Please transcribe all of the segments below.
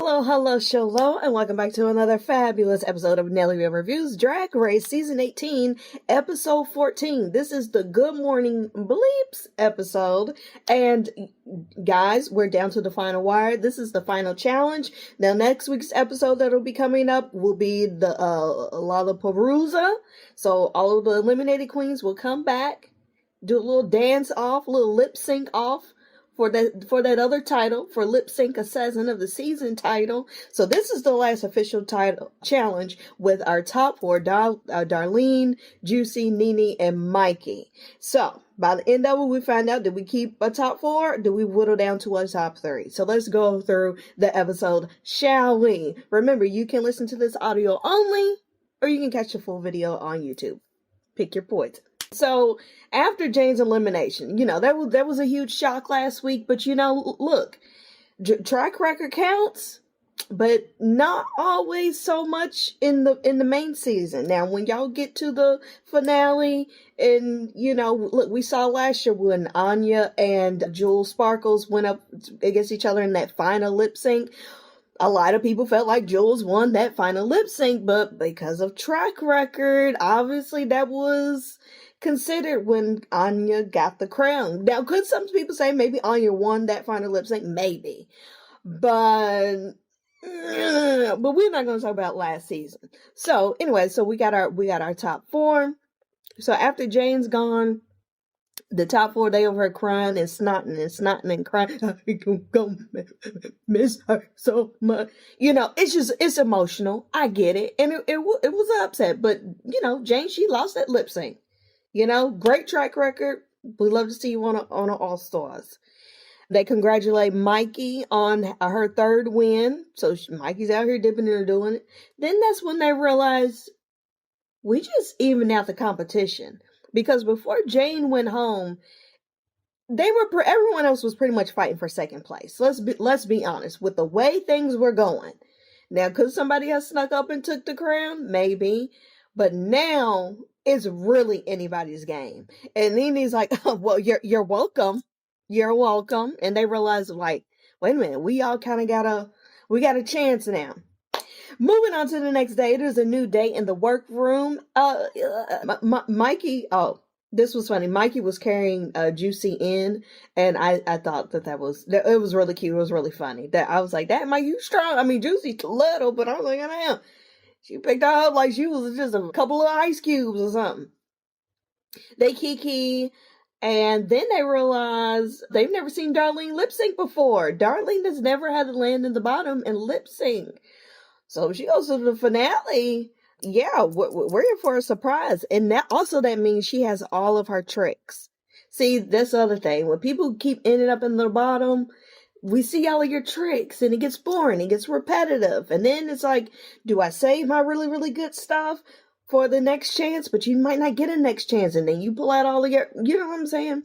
Hello Shello, and welcome back to another fabulous episode of NELLYVYLLE Reviews Drag Race Season 18, Episode 14. This is the Good Morning Bleeps episode, and guys, we're down to the final wire. This is the final challenge. Now, next week's episode that'll be coming up will be the Lollapalooza, so all of the eliminated queens will come back, do a little dance off, a little lip sync off, for that other title, for Lip Sync Assassin of the Season title. So this is the last official title challenge with our top four, Darlene, Juicy, Nene, and Mikey. So by the end of it, we find out, did we keep a top four? Or do we whittle down to a top three? So let's go through the episode, shall we? Remember, you can listen to this audio only, or you can catch the full video on YouTube. Pick your poison. So after Jane's elimination, that was a huge shock last week, but look, track record counts, but not always so much in the main season. Now, when y'all get to the finale, and look, we saw last year when Anya and Jules Sparkles went up against each other in that final lip sync. A lot of people felt like Jules won that final lip sync, but because of track record, obviously that was considered when Anya got the crown. Now, could some people say maybe Anya won that final lip sync? Maybe. But we're not going to talk about last season. So anyway, so we got our top four. So after Jane's gone, the top four, they over her crying and snotting and crying. I gonna miss her so much. It's emotional. I get it. And it was an upset. But, Jane, she lost that lip sync. Great track record. We love to see you on All Stars. They congratulate Mikey on her third win. So Mikey's out here dipping and doing it. Then that's when they realized we just evened out the competition. Because before Jane went home, everyone else was pretty much fighting for second place. Let's be honest with the way things were going. Now, could somebody have snuck up and took the crown? Maybe. But now it's really anybody's game. And Nene's like, oh, well, you're welcome. You're welcome. And they realize, like, wait a minute, we all kind of we got a chance now. Moving on to the next day, there's a new day in the workroom. Mikey, this was funny. Mikey was carrying Juicy in, and I thought it was really cute. It was really funny. That I was like, that Mikey, you strong. I mean, Juicy's little, but I was like, damn. She picked her up like she was just a couple of ice cubes or something. They kiki, and then they realize they've never seen Darlene lip sync before. Darlene has never had to land in the bottom and lip sync. So she goes to the finale. Yeah, we're in for a surprise. And that means she has all of her tricks. See, that's the other thing. When people keep ending up in the bottom, we see all of your tricks and it gets boring. It gets repetitive. And then it's like, do I save my really, really good stuff for the next chance? But you might not get a next chance. And then you pull out all of your, you know what I'm saying?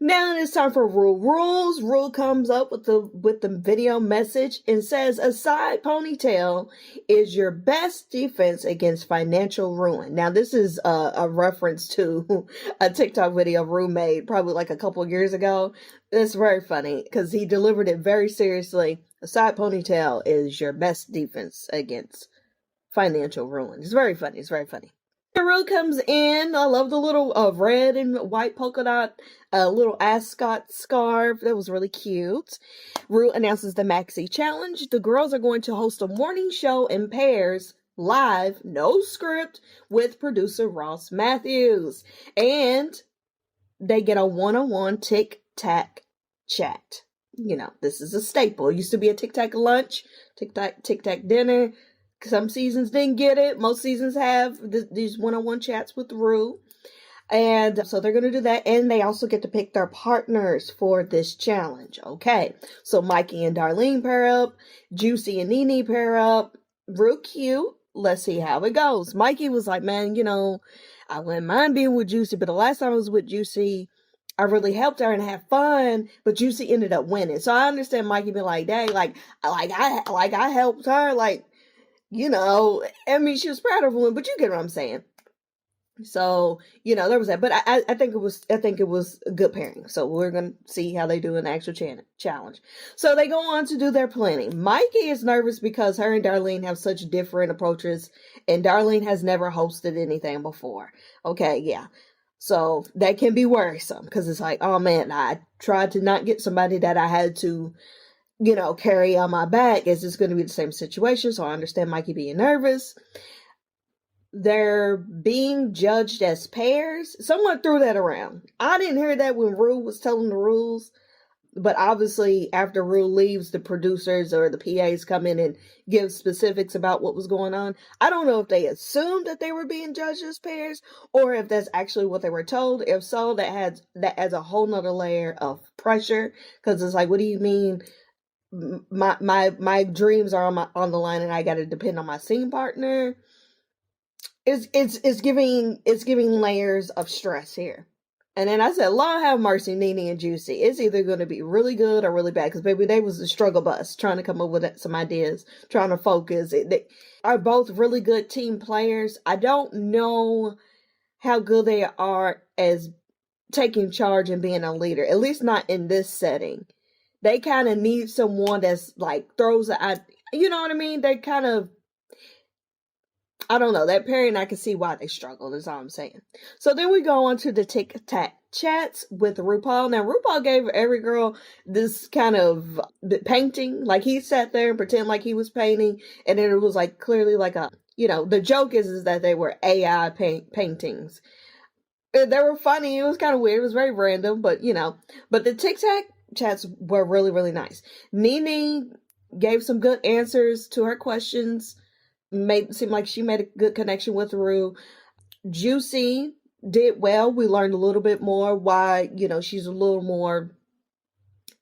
Now it's time for rules. Rule comes up with the video message and says a side ponytail is your best defense against financial ruin. Now this is a reference to a TikTok video Rue made probably like a couple of years ago. It's very funny because he delivered it very seriously. A side ponytail is your best defense against financial ruin. It's very funny. It's very funny. Rue comes in. I love the little red and white polka dot little ascot scarf. That was really cute. Rue announces the Maxi Challenge. The girls are going to host a morning show in pairs, live, no script, with producer Ross Matthews. And they get a one-on-one tic-tac chat. This is a staple. It used to be a tic-tac lunch, tic-tac dinner. Some seasons didn't get it. Most seasons have these one-on-one chats with Rue. And so they're going to do that. And they also get to pick their partners for this challenge. Okay. So Mikey and Darlene pair up. Juicy and Nene pair up. Real cute. Let's see how it goes. Mikey was like, man, I wouldn't mind being with Juicy. But the last time I was with Juicy, I really helped her and had fun. But Juicy ended up winning. So I understand Mikey being like, dang, I helped her. She was proud of her, but you get what I'm saying. So, there was that. But I think it was a good pairing. So we're gonna see how they do in the actual challenge. So they go on to do their planning. Mikey is nervous because her and Darlene have such different approaches, and Darlene has never hosted anything before. Okay, yeah. So that can be worrisome because it's like, oh man, I tried to not get somebody that I had to, carry on my back. Is this going to be the same situation? So I understand Mikey being nervous. They're being judged as pairs. Someone threw that around. I didn't hear that when Rue was telling the rules, but obviously after Rue leaves, the producers or the PAs come in and give specifics about what was going on. I don't know if they assumed that they were being judged as pairs or if that's actually what they were told. If so, that adds a whole nother layer of pressure, because it's like, what do you mean? My dreams are on the line and I got to depend on my scene partner. It's giving layers of stress here. And then I said, Lord have mercy, Nene and Juicy. It's either going to be really good or really bad. Because, baby, they was a struggle bus trying to come up with some ideas, trying to focus. They are both really good team players. I don't know how good they are as taking charge and being a leader. At least not in this setting. They kind of need someone that's like throws a, you know what I mean? They kind of, I don't know, that pairing, I can see why they struggled, is all I'm saying. So then we go on to the tic-tac chats with RuPaul. Now, RuPaul gave every girl this kind of painting. Like, he sat there and pretended like he was painting, and then it was like clearly like a, the joke is that they were AI paintings. They were funny. It was kind of weird. It was very random, but, but the tic-tac chats were really, really nice. Nene gave some good answers to her questions. Made it seem like she made a good connection with Rue. Juicy did well. We learned a little bit more why, she's a little more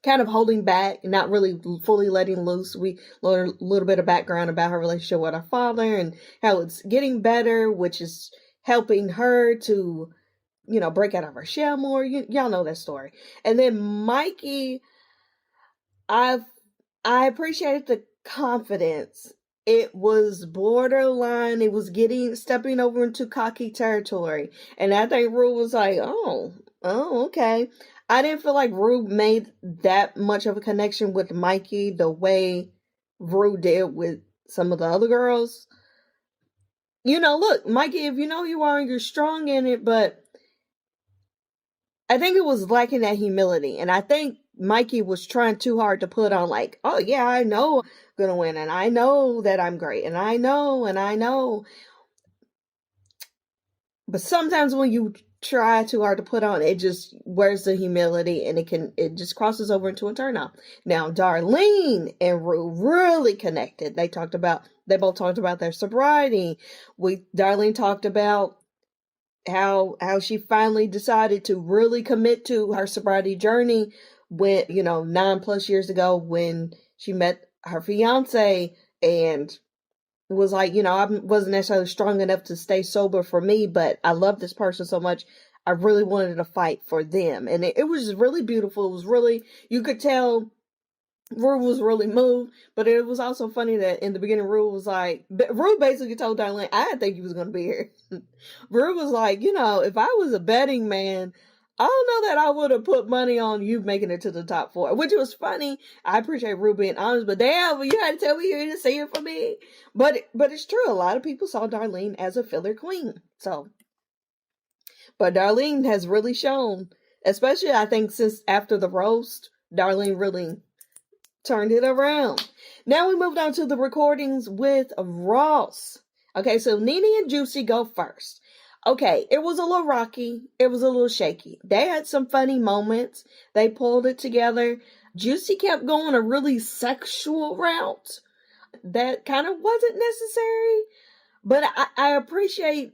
kind of holding back, not really fully letting loose. We learned a little bit of background about her relationship with her father and how it's getting better, which is helping her to, break out of her shell more. Y'all know that story. And then Mikey, I appreciated the confidence. It was borderline. It was stepping over into cocky territory. And I think Rue was like, oh, okay. I didn't feel like Rue made that much of a connection with Mikey the way Rue did with some of the other girls. Look, Mikey, if you know you are, you're strong in it, but I think it was lacking that humility. And I think Mikey was trying too hard to put on like, oh yeah, I know I'm gonna win, and I know that I'm great, and I know. But sometimes when you try too hard to put on, it just wears the humility, and it just crosses over into a turnoff. Now, Darlene and Rue really connected. They both talked about their sobriety. Darlene talked about how she finally decided to really commit to her sobriety journey when, 9+ years ago when she met her fiance and was like, I wasn't necessarily strong enough to stay sober for me, but I love this person so much. I really wanted to fight for them. And it was really beautiful. It was really, you could tell Rue was really moved, but it was also funny that in the beginning, Rue basically told Darlene, I didn't think you was going to be here. Rue was like, if I was a betting man, I don't know that I would have put money on you making it to the top 4, which was funny. I appreciate Rue being honest, but damn, you had to tell me you didn't see it for me. But it's true. A lot of people saw Darlene as a filler queen. But Darlene has really shown, especially I think since after the roast, Darlene really turned it around. Now we moved on to the recordings with Ross. Okay, so Nene and Juicy go first. Okay, it was a little rocky. It was a little shaky. They had some funny moments. They pulled it together. Juicy kept going a really sexual route. That kind of wasn't necessary. But I appreciate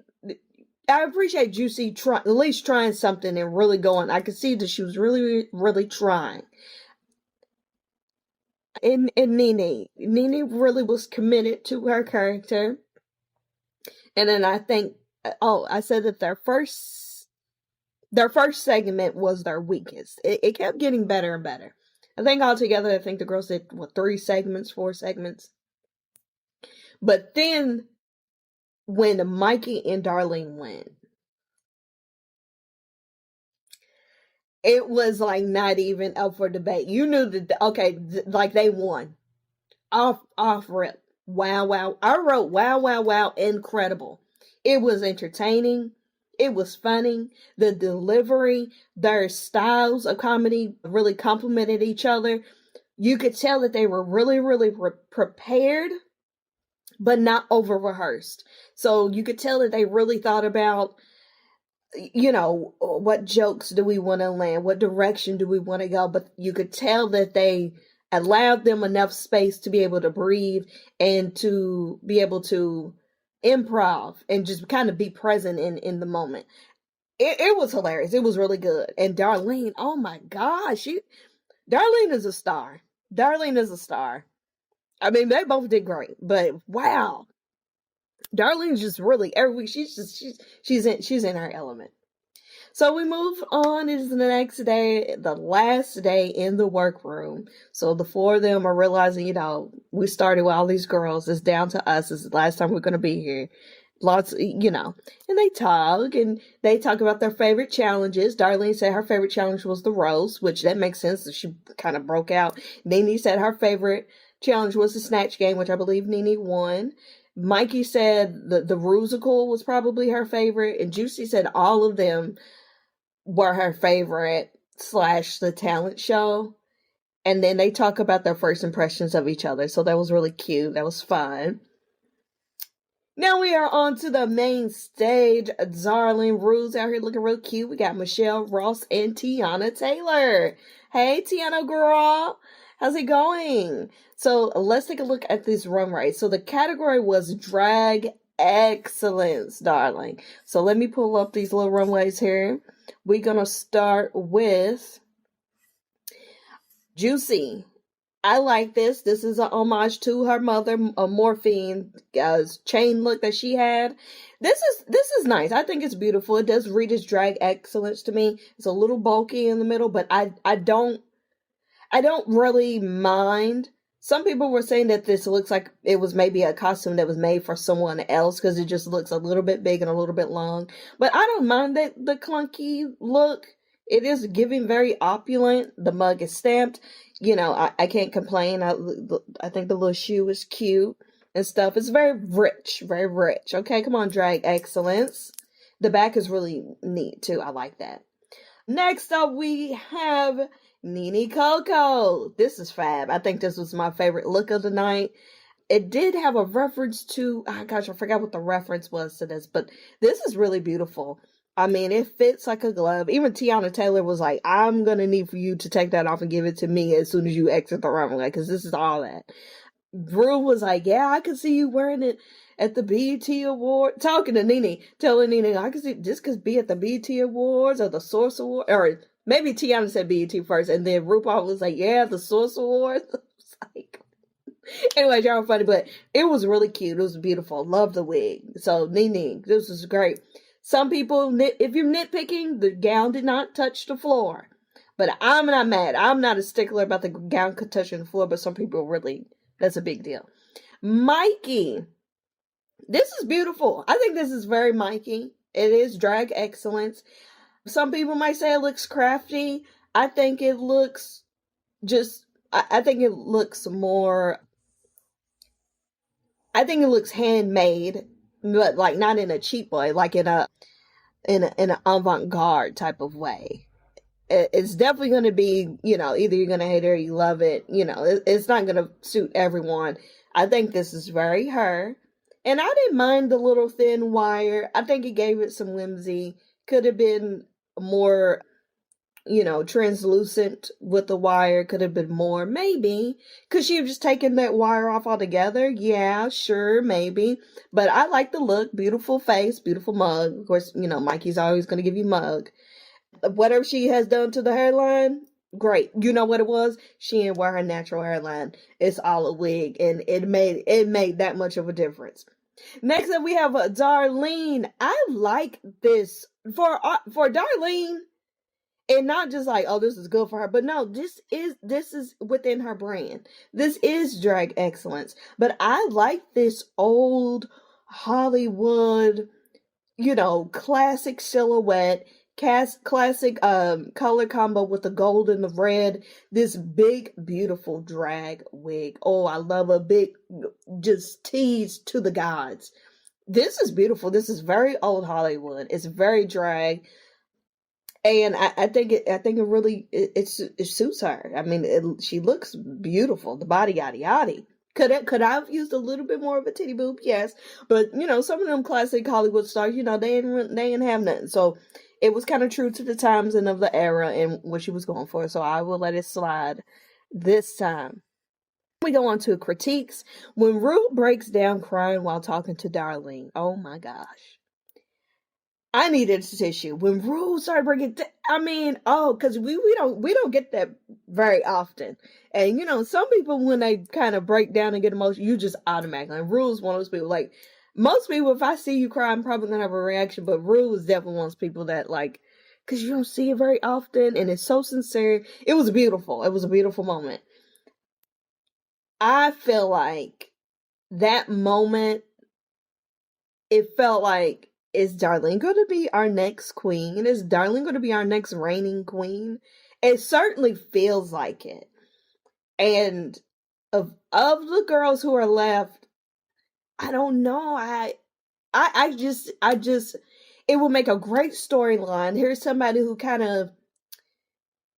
Juicy at least trying something and really going. I could see that she was really, really trying. And Nene really was committed to her character. And then I think, I said that their first segment was their weakest. It kept getting better and better. I think altogether, the girls did, 4 segments. But then when Mikey and Darlene went, It was like not even up for debate. You knew that, okay, like they won. Off rip. Wow, wow. I wrote wow, wow, wow, incredible. It was entertaining. It was funny. The delivery, their styles of comedy really complemented each other. You could tell that they were really, really prepared, but not over rehearsed. So you could tell that they really thought about, you know, what jokes do we want to land? What direction do we want to go? But you could tell that they allowed them enough space to be able to breathe and to be able to improv and just kind of be present in the moment. It was hilarious. It was really good. And Darlene, oh my gosh, Darlene is a star. Darlene is a star. I mean, they both did great, but wow. Darlene's just really every week she's in her element. So we move on. It is the next day, the last day in the workroom. So the four of them are realizing, you know, we started with all these girls. It's down to us. It's the last time we're going to be here. Lots, you know, and they talk about their favorite challenges. Darlene said her favorite challenge was the roast, which that makes sense. She kind of broke out. Nene said her favorite challenge was the snatch game, which I believe Nene won. Mikey said the Rusical was probably her favorite, and Juicy said all of them were her favorite / the talent show. And then they talk about their first impressions of each other. So that was really cute. That was fun. Now we are on to the main stage. Darling Rue's out here looking real cute. We got Michelle Ross and Tiana Taylor. Hey, Tiana girl. How's it going? So let's take a look at this runway. So the category was drag excellence, darling. So let me pull up these little runways here. We're going to start with Juicy. I like this. This is an homage to her mother, Morphine chain look that she had. This is nice. I think it's beautiful. It does read as drag excellence to me. It's a little bulky in the middle, but I don't really mind. Some people were saying that this looks like it was maybe a costume that was made for someone else because it just looks a little bit big and a little bit long. But I don't mind the clunky look. It is giving very opulent. The mug is stamped. You know, I can't complain. I think the little shoe is cute and stuff. It's very rich, very rich. Okay, come on, drag excellence. The back is really neat too. I like that. Next up, we have Nene Coco. This is fab. I think this was my favorite look of the night. It did have a reference to, oh gosh, I forgot what the reference was to this, but this is really beautiful. I mean, it fits like a glove. Even Tiana Taylor was like, I'm going to need for you to take that off and give it to me as soon as you exit the runway, because this is all that. Drew was like, yeah, I can see you wearing it at the BET Award. Talking to Nene, telling Nene, I can see this could be at the BET Awards or the Source Award. Or maybe Tiana said BET first, and then RuPaul was like, yeah, the Source Awards. Like, anyway, y'all were funny, but it was really cute. It was beautiful. Love the wig. So, Nene, this was great. Some people, if you're nitpicking, the gown did not touch the floor. But I'm not mad. I'm not a stickler about the gown touching the floor, but some people really, that's a big deal. Mikey. This is beautiful. I think this is very Mikey. It is drag excellence. Some people might say it looks crafty. I think it looks I think it looks more, I think it looks handmade, but like not in a cheap way, like in an avant-garde type of way. It's definitely going to be, you know, either you're going to hate it or you love it. You know, it's not going to suit everyone. I think this is very her. And I didn't mind the little thin wire. I think it gave it some whimsy. Could have been more, you know, translucent with the wire. Could have been more, maybe. Could she have just taken that wire off altogether? Yeah, sure, maybe. But I like the look. Beautiful face, beautiful mug. Of course, you know, Mikey's always going to give you mug. Whatever she has done to the hairline, great. You know what it was? She didn't wear her natural hairline. It's all a wig, and it made that much of a difference. Next up, we have Darlene. I like this for Darlene, and not just like, oh, this is good for her, but no, this is within her brand. This is drag excellence, but I like this old Hollywood, you know, classic silhouette. classic color combo with the gold and the red. This big, beautiful drag wig. Oh, I love a big, just tease to the gods. This is beautiful. This is very old Hollywood. It's very drag. And I think it really it suits her. I mean, she looks beautiful. The body yada yada. Could I have used a little bit more of a titty boob? Yes, but some of them classic Hollywood stars, they ain't have nothing. So it was kind of true to the times and of the era and what she was going for. So I will let it slide this time. We go on to critiques. When Rue breaks down crying while talking to Darlene, oh my gosh. I needed a tissue. When Rue started breaking because we don't get that very often. And some people, when they kind of break down and get emotional, you just automatically. And Rue's one of those people. Like most people, if I see you cry, I'm probably gonna have a reaction. But Rue is definitely one of those people that because you don't see it very often, and it's so sincere. It was beautiful. It was a beautiful moment. I feel like that moment. It felt like, is Darlene going to be our next queen? And is Darlene going to be our next reigning queen? It certainly feels like it. And of the girls who are left, I don't know. I just, it will make a great storyline. Here's somebody who kind of,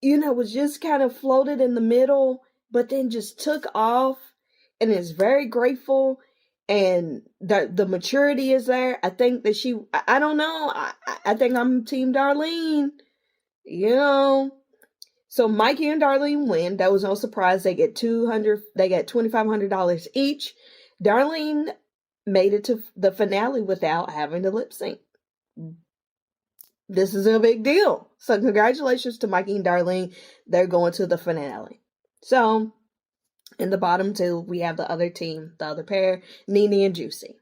was just kind of floated in the middle, but then just took off and is very grateful. And the maturity is there. I think that I don't know. I think I'm Team Darlene. So Mikey and Darlene win. That was no surprise. They get $2,500 each. Darlene made it to the finale without having to lip sync. This is a big deal. So congratulations to Mikey and Darlene. They're going to the finale. So in the bottom two, we have the other team, the other pair, NeNe and Juicy.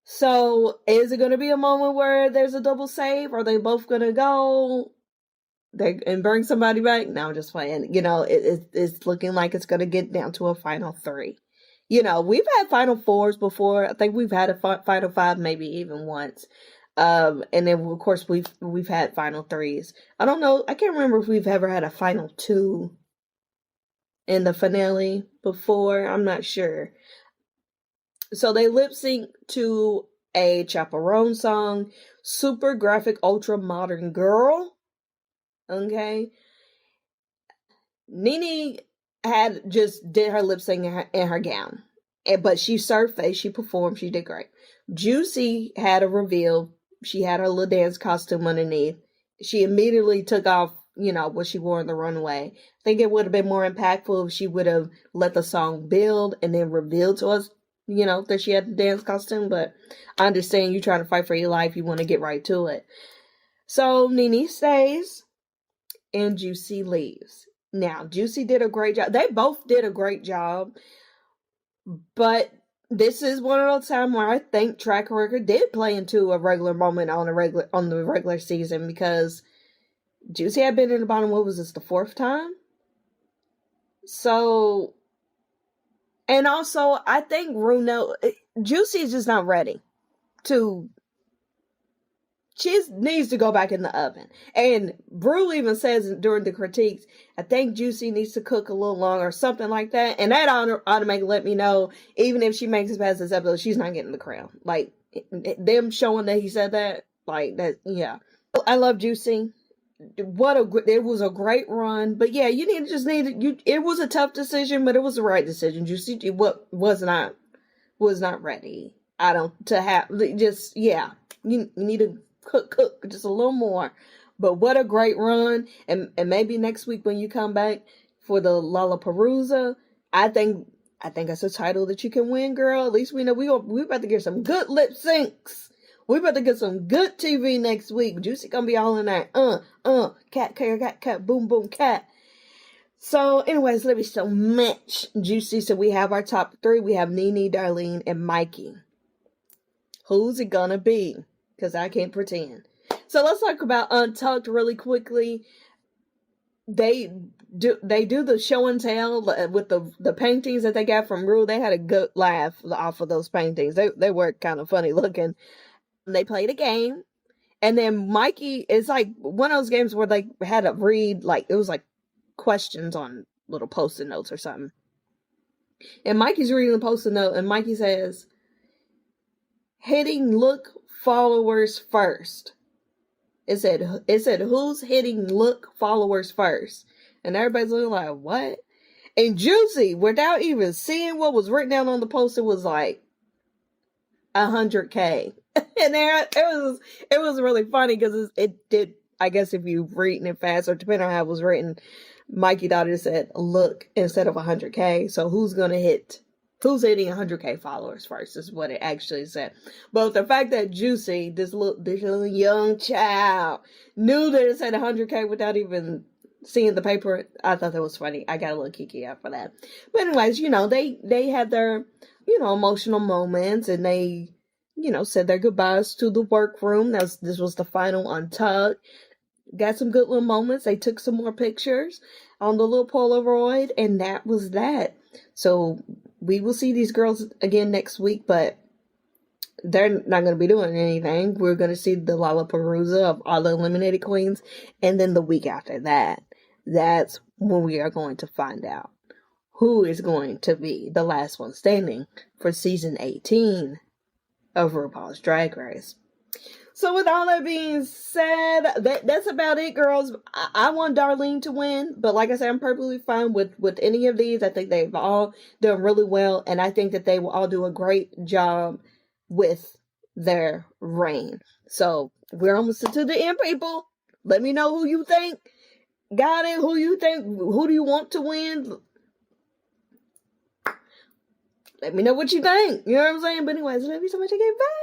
So, is it going to be a moment where there's a double save? Are they both going to go and bring somebody back? No, I'm just playing. It's looking like it's going to get down to a final three. We've had final fours before. I think we've had a final five maybe even once. And then, of course, we've had final threes. I don't know. I can't remember if we've ever had a final two in the finale before. I'm not sure. So they lip sync to a Chaperone song, Super Graphic Ultra Modern Girl. Okay. NeNe had just did her lip sync in her gown. But she served face, she performed, she did great. Juicy had a reveal. She had her little dance costume underneath. She immediately took off what she wore on the runway. I think it would have been more impactful if she would have let the song build and then reveal to us, that she had the dance costume. But I understand you trying to fight for your life. You want to get right to it. So NeNe stays and Juicy leaves. Now, Juicy did a great job. They both did a great job. But this is one of those times where I think track record did play into a regular moment on the regular season, because Juicy had been in the bottom, what was this, the fourth time? So, and also, I think Juicy is just not ready she needs to go back in the oven. And Brew even says during the critiques, I think Juicy needs to cook a little longer or something like that. And that automatically let me know, even if she makes it past this episode, she's not getting the crown. Like, them showing that he said that, yeah. I love Juicy. It was a great run. But yeah, it was a tough decision, but it was the right decision. Juicy was not ready. You need to cook just a little more. But what a great run. And maybe next week when you come back for the Lollapalooza, I think that's a title that you can win, girl. At least we know we're about to get some good lip syncs. We're about to get some good TV next week. Juicy gonna be all in there. Cat, boom, boom, cat. So, anyways, let me still match Juicy. So we have our top three. We have NeNe, Darlene, and Mikey. Who's it gonna be? Because I can't pretend. So let's talk about Untucked really quickly. They do the show and tell with the paintings that they got from Rue. They had a good laugh off of those paintings. They were kind of funny looking. They played a game, And then Mikey, it's like one of those games where they had to read, like, it was like questions on little post-it notes or something. And Mikey's reading the post-it note, and Mikey says, hitting look followers first. It said, who's hitting look followers first? And everybody's looking like, what? And Juicy, without even seeing what was written down on the post-it, was like, 100K. And there, it was really funny because it did, I guess if you've reading it fast or depending on how it was written, Mikey thought it said look instead of 100K. So who's hitting 100K followers first is what it actually said. But the fact that Juicy, this little young child, knew that it said 100K without even seeing the paper, I thought that was funny. I got a little kiki out for that. But anyways, they had their, emotional moments, and they, said their goodbyes to the workroom. This was the final Untucked. Got some good little moments. They took some more pictures on the little Polaroid, and that was that. So we will see these girls again next week, but they're not going to be doing anything. We're going to see the Lollapalooza of all the eliminated queens, and then the week after that, that's when we are going to find out who is going to be the last one standing for season 18 of RuPaul's Drag Race. So with all that being said, that's about it, girls. I want Darlene to win, but like I said, I'm perfectly fine with any of these. I think they've all done really well, and I think that they will all do a great job with their reign. So we're almost to the end, people. Let me know who you think got it, who do you want to win? Let me know what you think. You know what I'm saying? But anyways, love you so much again. Bye.